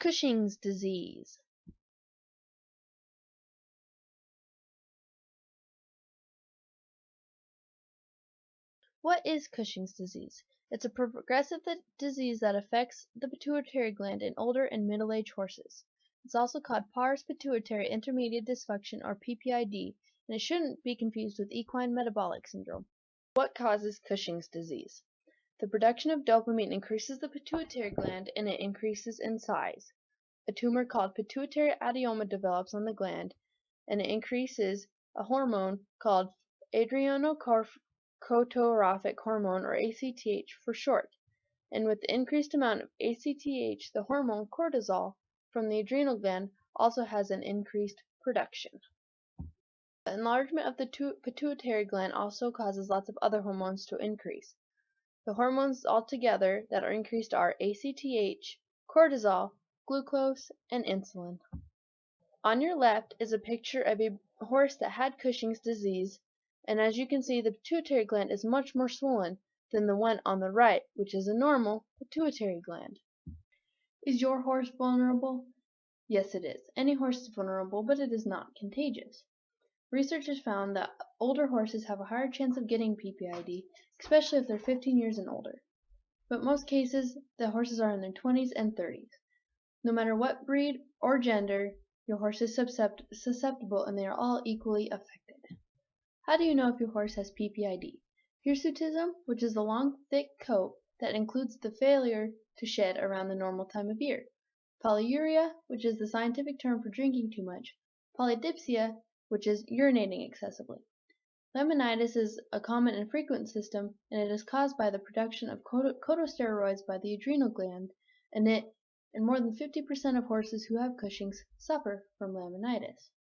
Cushing's disease. What is Cushing's disease? It's a progressive disease that affects the pituitary gland in older and middle-aged horses. It's also called pars pituitary intermediate dysfunction or PPID, and it shouldn't be confused with equine metabolic syndrome. What causes Cushing's disease? The production of dopamine increases the pituitary gland and it increases in size. A tumor called pituitary adenoma develops on the gland, and it increases a hormone called adrenocorticotropic hormone, or ACTH for short. And with the increased amount of ACTH, the hormone cortisol from the adrenal gland also has an increased production. The enlargement of the pituitary gland also causes lots of other hormones to increase. The hormones altogether that are increased are ACTH, cortisol, glucose, and insulin. On your left is a picture of a horse that had Cushing's disease, and as you can see, the pituitary gland is much more swollen than the one on the right, which is a normal pituitary gland. Is your horse vulnerable? Yes, it is. Any horse is vulnerable, but it is not contagious. Researchers found that older horses have a higher chance of getting PPID, especially if they're 15 years and older. But most cases, the horses are in their 20s and 30s. No matter what breed or gender, your horse is susceptible and they are all equally affected. How do you know if your horse has PPID? Hirsutism, which is the long, thick coat that includes the failure to shed around the normal time of year. Polyuria, which is the scientific term for drinking too much. Polydipsia, which is urinating excessively. Laminitis is a common and frequent symptom, and it is caused by the production of corticosteroids by the adrenal gland, and more than 50% of horses who have Cushing's suffer from laminitis.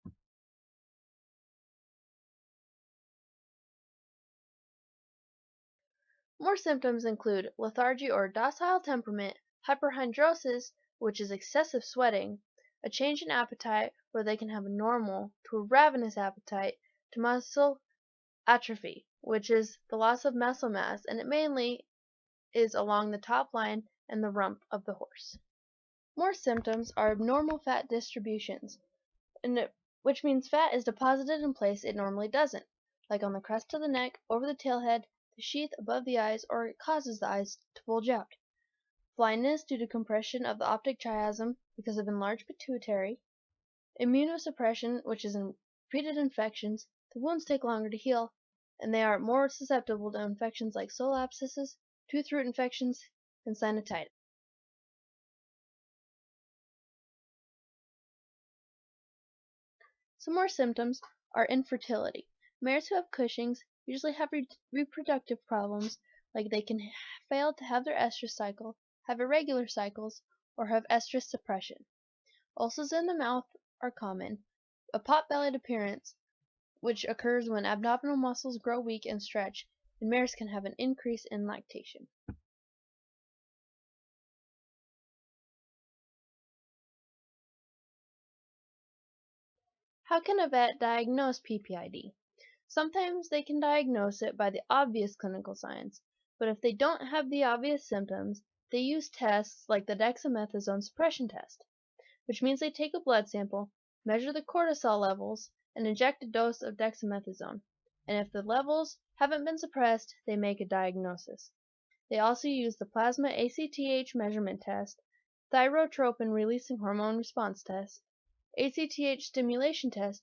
More symptoms include lethargy or docile temperament, hyperhidrosis, which is excessive sweating, a change in appetite where they can have a normal to a ravenous appetite, to muscle atrophy, which is the loss of muscle mass, and it mainly is along the top line and the rump of the horse. More symptoms are abnormal fat distributions, which means fat is deposited in place it normally doesn't, like on the crest of the neck, over the tailhead, the sheath above the eyes, or it causes the eyes to bulge out. Blindness due to compression of the optic chiasm because of enlarged pituitary. Immunosuppression, which is in repeated infections, the wounds take longer to heal, and they are more susceptible to infections like sole abscesses, tooth root infections, and sinusitis. Some more symptoms are infertility. Mares who have Cushing's usually have reproductive problems, like they can fail to have their estrus cycle, have irregular cycles, or have estrus suppression. Ulcers in the mouth are common. A pot-bellied appearance, which occurs when abdominal muscles grow weak and stretch, and mares can have an increase in lactation. How can a vet diagnose PPID? Sometimes they can diagnose it by the obvious clinical signs, but if they don't have the obvious symptoms, they use tests like the dexamethasone suppression test, which means they take a blood sample, measure the cortisol levels, and inject a dose of dexamethasone, and if the levels haven't been suppressed, they make a diagnosis. They also use the plasma ACTH measurement test, thyrotropin releasing hormone response test, ACTH stimulation test,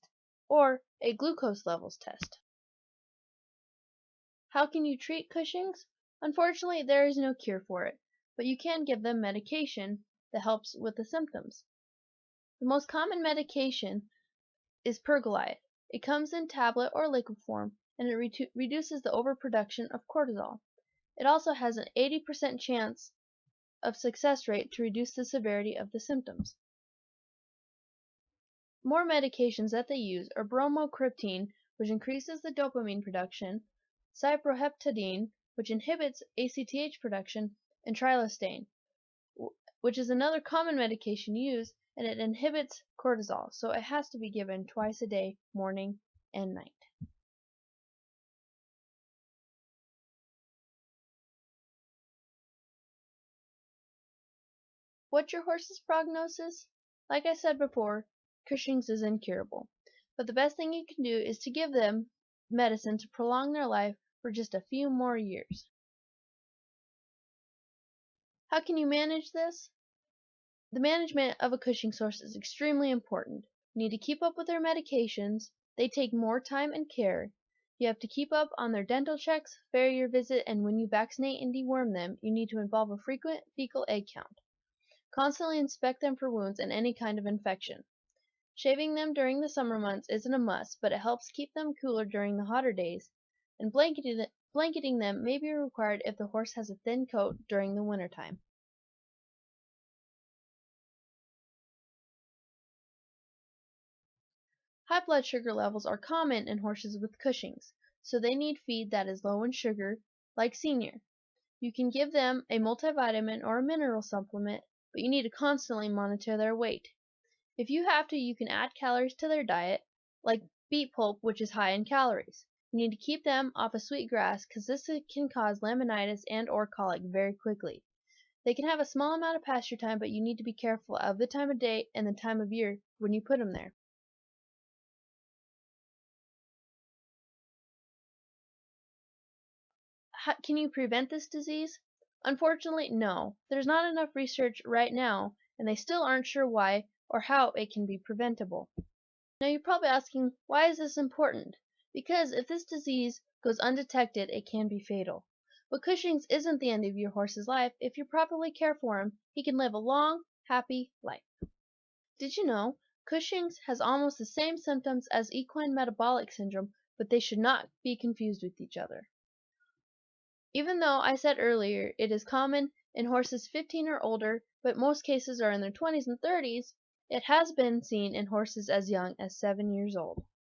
or a glucose levels test. How can you treat Cushing's? Unfortunately, there is no cure for it, but you can give them medication that helps with the symptoms. The most common medication is pergolide. It comes in tablet or liquid form, and it reduces the overproduction of cortisol. It also has an 80% chance of success rate to reduce the severity of the symptoms. More medications that they use are bromocriptine, which increases the dopamine production, cyproheptadine, which inhibits ACTH production, and trilostane, which is another common medication used, and it inhibits cortisol, so it has to be given twice a day, morning and night. What's your horse's prognosis? Like I said before, Cushing's is incurable, but the best thing you can do is to give them medicine to prolong their life for just a few more years. How can you manage this? The management of a Cushing horse is extremely important. You need to keep up with their medications. They take more time and care. You have to keep up on their dental checks, farrier visit, and when you vaccinate and deworm them, you need to involve a frequent fecal egg count. Constantly inspect them for wounds and any kind of infection. Shaving them during the summer months isn't a must, but it helps keep them cooler during the hotter days, and blanketing them may be required if the horse has a thin coat during the winter time. High blood sugar levels are common in horses with Cushing's, so they need feed that is low in sugar, like Senior. You can give them a multivitamin or a mineral supplement, but you need to constantly monitor their weight. If you have to, you can add calories to their diet, like beet pulp, which is high in calories. You need to keep them off of sweet grass because this can cause laminitis and or colic very quickly. They can have a small amount of pasture time, but you need to be careful of the time of day and the time of year when you put them there. Can you prevent this disease? Unfortunately, no. There's not enough research right now, and they still aren't sure why or how it can be preventable. Now you're probably asking, why is this important? Because if this disease goes undetected, it can be fatal. But Cushing's isn't the end of your horse's life. If you properly care for him, he can live a long, happy life. Did you know Cushing's has almost the same symptoms as equine metabolic syndrome, but they should not be confused with each other. Even though I said earlier it is common in horses 15 or older, but most cases are in their 20s and 30s, it has been seen in horses as young as 7 years old.